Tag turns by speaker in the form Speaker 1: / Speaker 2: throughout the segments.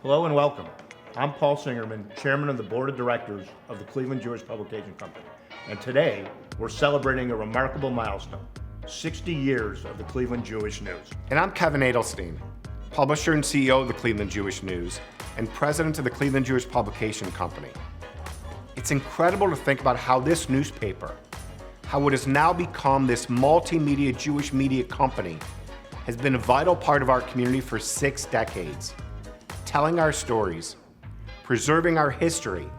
Speaker 1: Hello and welcome. I'm Paul Singerman, Chairman of the Board of Directors of the Cleveland Jewish Publication Company. And today, we're celebrating a remarkable milestone, 60 years of the Cleveland Jewish News.
Speaker 2: And I'm Kevin Adelstein, publisher and CEO of the Cleveland Jewish News and president of the Cleveland Jewish Publication Company. It's incredible to think about how this newspaper, how it has now become this multimedia Jewish media company, has been a vital part of our community for 6 decades, telling our stories, preserving our history,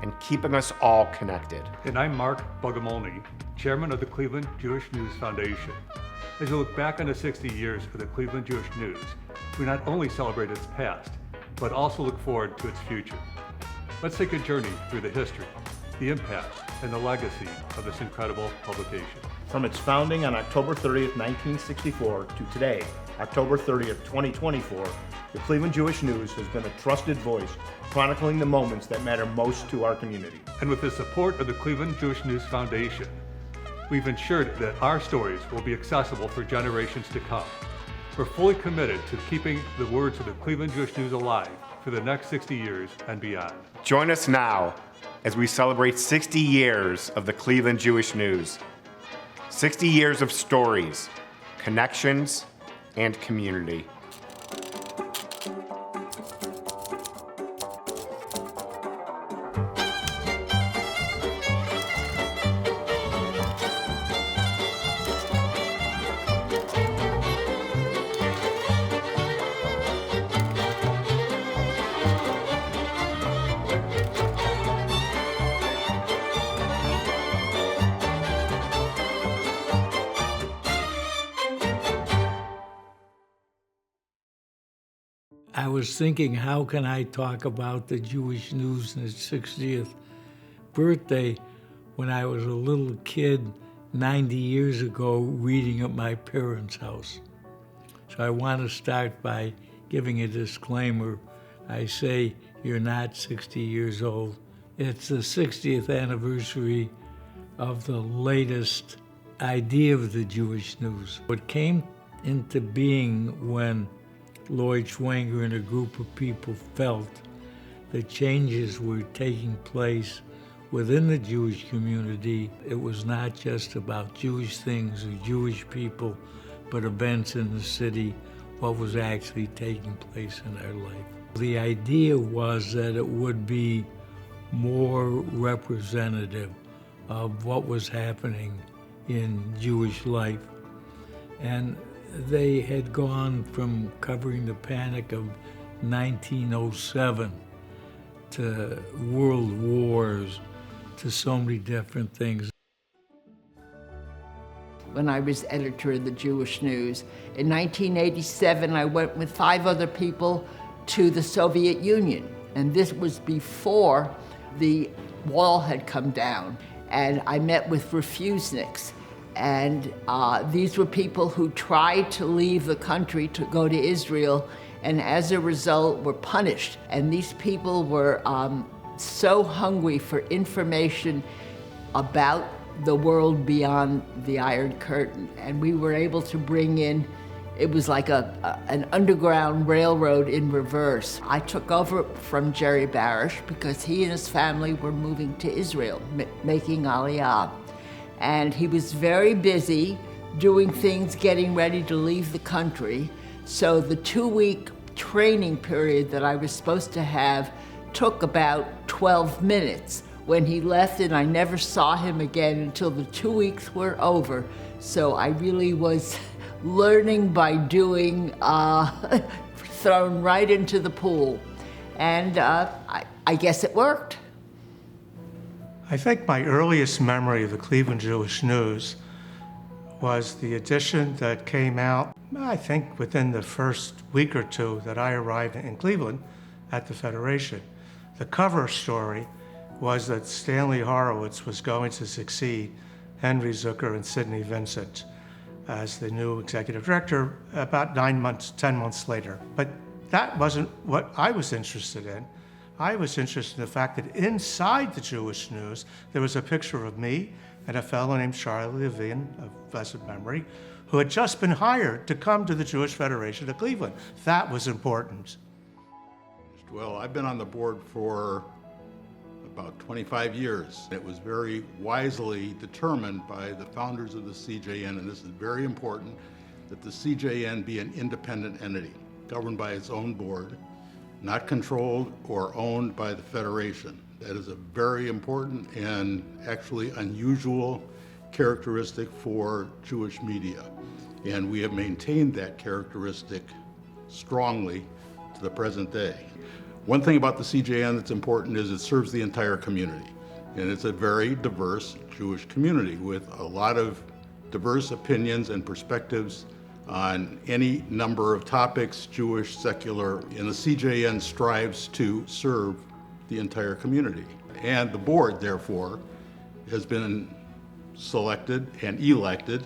Speaker 2: and keeping us all connected.
Speaker 3: And I'm Mark Bogomolny, Chairman of the Cleveland Jewish News Foundation. As we look back on the 60 years for the Cleveland Jewish News, we not only celebrate its past, but also look forward to its future. Let's take a journey through the history, the impact, and the legacy of this incredible publication.
Speaker 1: From its founding on October 30th, 1964 to today, October 30th, 2024, the Cleveland Jewish News has been a trusted voice chronicling the moments that matter most to our community.
Speaker 3: And with the support of the Cleveland Jewish News Foundation, we've ensured that our stories will be accessible for generations to come. We're fully committed to keeping the words of the Cleveland Jewish News alive for the next 60 years and beyond.
Speaker 2: Join us now as we celebrate 60 years of the Cleveland Jewish News. 60 years of stories, connections, and community.
Speaker 4: I was thinking, how can I talk about the Jewish News and its 60th birthday when I was a little kid 90 years ago reading at my parents' house. So I want to start by giving a disclaimer. I say you're not 60 years old. It's the 60th anniversary of the latest idea of the Jewish News. What came into being when Lloyd Schwenger and a group of people felt that changes were taking place within the Jewish community. It was not just about Jewish things or Jewish people, but events in the city, what was actually taking place in our life. The idea was that it would be more representative of what was happening in Jewish life. And they had gone from covering the Panic of 1907 to world wars to so many different things.
Speaker 5: When I was editor of the Jewish News, in 1987, I went with 5 other people to the Soviet Union. And this was before the wall had come down. And I met with refuseniks. And these were people who tried to leave the country to go to Israel, and as a result were punished. And these people were so hungry for information about the world beyond the Iron Curtain. And we were able to bring in, it was like an underground railroad in reverse. I took over from Jerry Barish because he and his family were moving to Israel, making Aliyah. And he was very busy doing things, getting ready to leave the country. So the 2-week training period that I was supposed to have took about 12 minutes. When he left, and I never saw him again until the 2 weeks were over. So I really was learning by doing, thrown right into the pool. And I guess it worked.
Speaker 6: I think my earliest memory of the Cleveland Jewish News was the edition that came out, I think, within the first week or 2 that I arrived in Cleveland at the Federation. The cover story was that Stanley Horowitz was going to succeed Henry Zucker and Sidney Vincent as the new executive director about 10 months later. But that wasn't what I was interested in. I was interested in the fact that inside the Jewish News, there was a picture of me and a fellow named Charlie Levine, of blessed memory, who had just been hired to come to the Jewish Federation of Cleveland. That was important.
Speaker 7: Well, I've been on the board for about 25 years. It was very wisely determined by the founders of the CJN, and this is very important, that the CJN be an independent entity, governed by its own board, not controlled or owned by the Federation. That is a very important and actually unusual characteristic for Jewish media. And we have maintained that characteristic strongly to the present day. One thing about the CJN that's important is it serves the entire community. And it's a very diverse Jewish community with a lot of diverse opinions and perspectives on any number of topics, Jewish, secular, and the CJN strives to serve the entire community. And the board, therefore, has been selected and elected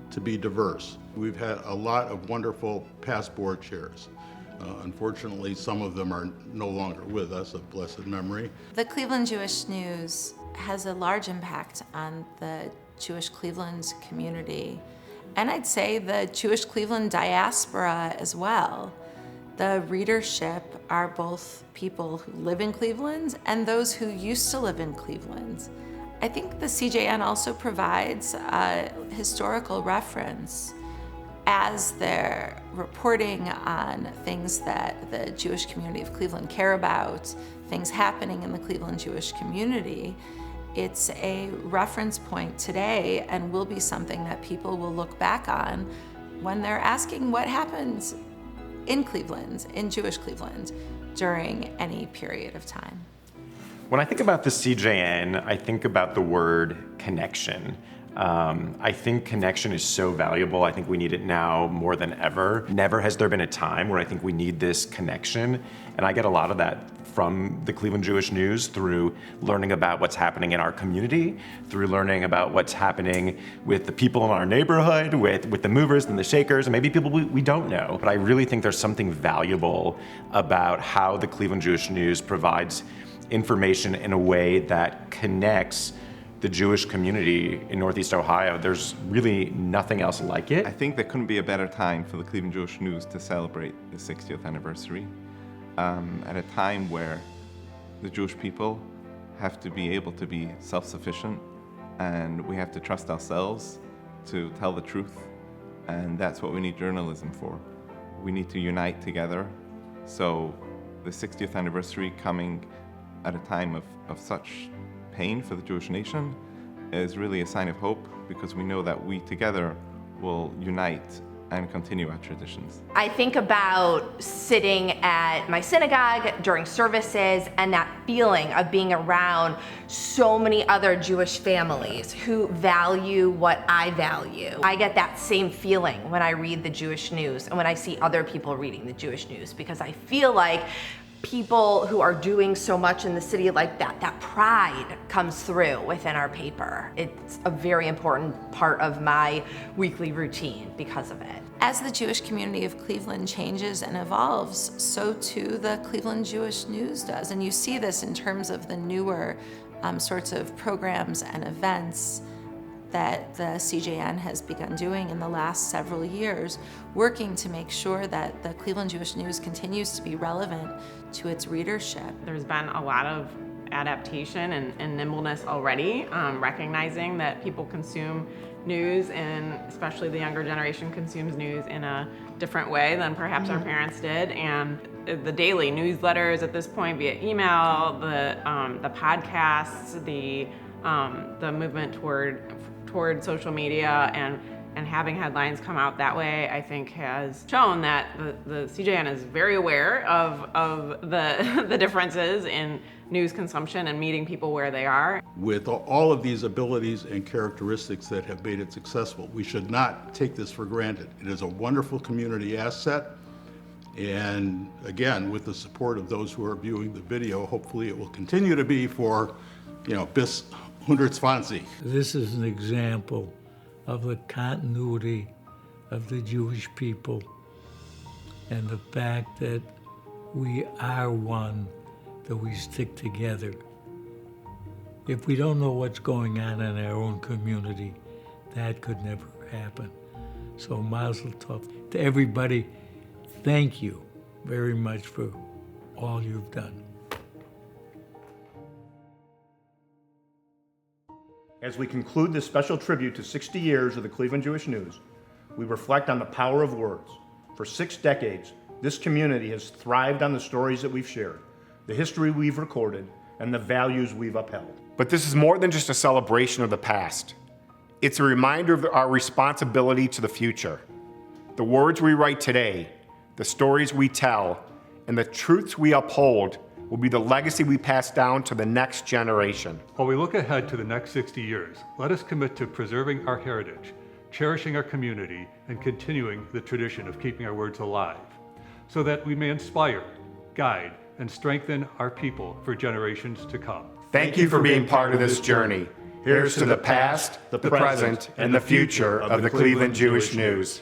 Speaker 7: to be diverse. We've had a lot of wonderful past board chairs. Unfortunately, some of them are no longer with us, of blessed memory.
Speaker 8: The Cleveland Jewish News has a large impact on the Jewish Cleveland community, and I'd say the Jewish Cleveland diaspora as well. The readership are both people who live in Cleveland and those who used to live in Cleveland. I think the CJN also provides a historical reference as they're reporting on things that the Jewish community of Cleveland care about, things happening in the Cleveland Jewish community. It's a reference point today and will be something that people will look back on when they're asking what happened in Cleveland, in Jewish Cleveland, during any period of time.
Speaker 9: When I think about the CJN, I think about the word connection. I think connection is so valuable. I think we need it now more than ever. Never has there been a time where I think we need this connection. And I get a lot of that from the Cleveland Jewish News through learning about what's happening in our community, through learning about what's happening with the people in our neighborhood, with the movers and the shakers, and maybe people we don't know. But I really think there's something valuable about how the Cleveland Jewish News provides information in a way that connects the Jewish community in Northeast Ohio. There's really nothing else like it.
Speaker 10: I think there couldn't be a better time for the Cleveland Jewish News to celebrate the 60th anniversary at a time where the Jewish people have to be able to be self-sufficient, and we have to trust ourselves to tell the truth, and that's what we need journalism for. We need to unite together. So the 60th anniversary coming at a time of such pain for the Jewish nation is really a sign of hope, because we know that we together will unite and continue our traditions.
Speaker 11: I think about sitting at my synagogue during services and that feeling of being around so many other Jewish families who value what I value. I get that same feeling when I read the Jewish News and when I see other people reading the Jewish News, because I feel like people who are doing so much in the city like that pride comes through within our paper. It's a very important part of my weekly routine because of it.
Speaker 8: As the Jewish community of Cleveland changes and evolves, so too the Cleveland Jewish News does. And you see this in terms of the newer sorts of programs and events that the CJN has begun doing in the last several years, working to make sure that the Cleveland Jewish News continues to be relevant to its readership.
Speaker 12: There's been a lot of adaptation and nimbleness already, recognizing that people consume news, and especially the younger generation consumes news in a different way than perhaps our parents did. And the daily newsletters at this point via email, the podcasts, the movement toward social media and having headlines come out that way, I think has shown that the CJN is very aware of the differences in news consumption and meeting people where they are.
Speaker 7: With all of these abilities and characteristics that have made it successful, we should not take this for granted. It is a wonderful community asset, and again, with the support of those who are viewing the video, hopefully it will continue to be for, bis 120.
Speaker 4: This is an example of the continuity of the Jewish people and the fact that we are one, that we stick together. If we don't know what's going on in our own community, that could never happen. So Mazel Tov. To everybody, thank you very much for all you've done.
Speaker 1: As we conclude this special tribute to 60 years of the Cleveland Jewish News, we reflect on the power of words. For 6 decades, this community has thrived on the stories that we've shared, the history we've recorded, and the values we've upheld.
Speaker 2: But this is more than just a celebration of the past. It's a reminder of our responsibility to the future. The words we write today, the stories we tell, and the truths we uphold will be the legacy we pass down to the next generation.
Speaker 3: While we look ahead to the next 60 years, let us commit to preserving our heritage, cherishing our community, and continuing the tradition of keeping our words alive, so that we may inspire, guide, and strengthen our people for generations to come.
Speaker 2: Thank you for being part of this journey. Here's to the past, the present, and the future of the Cleveland Jewish News.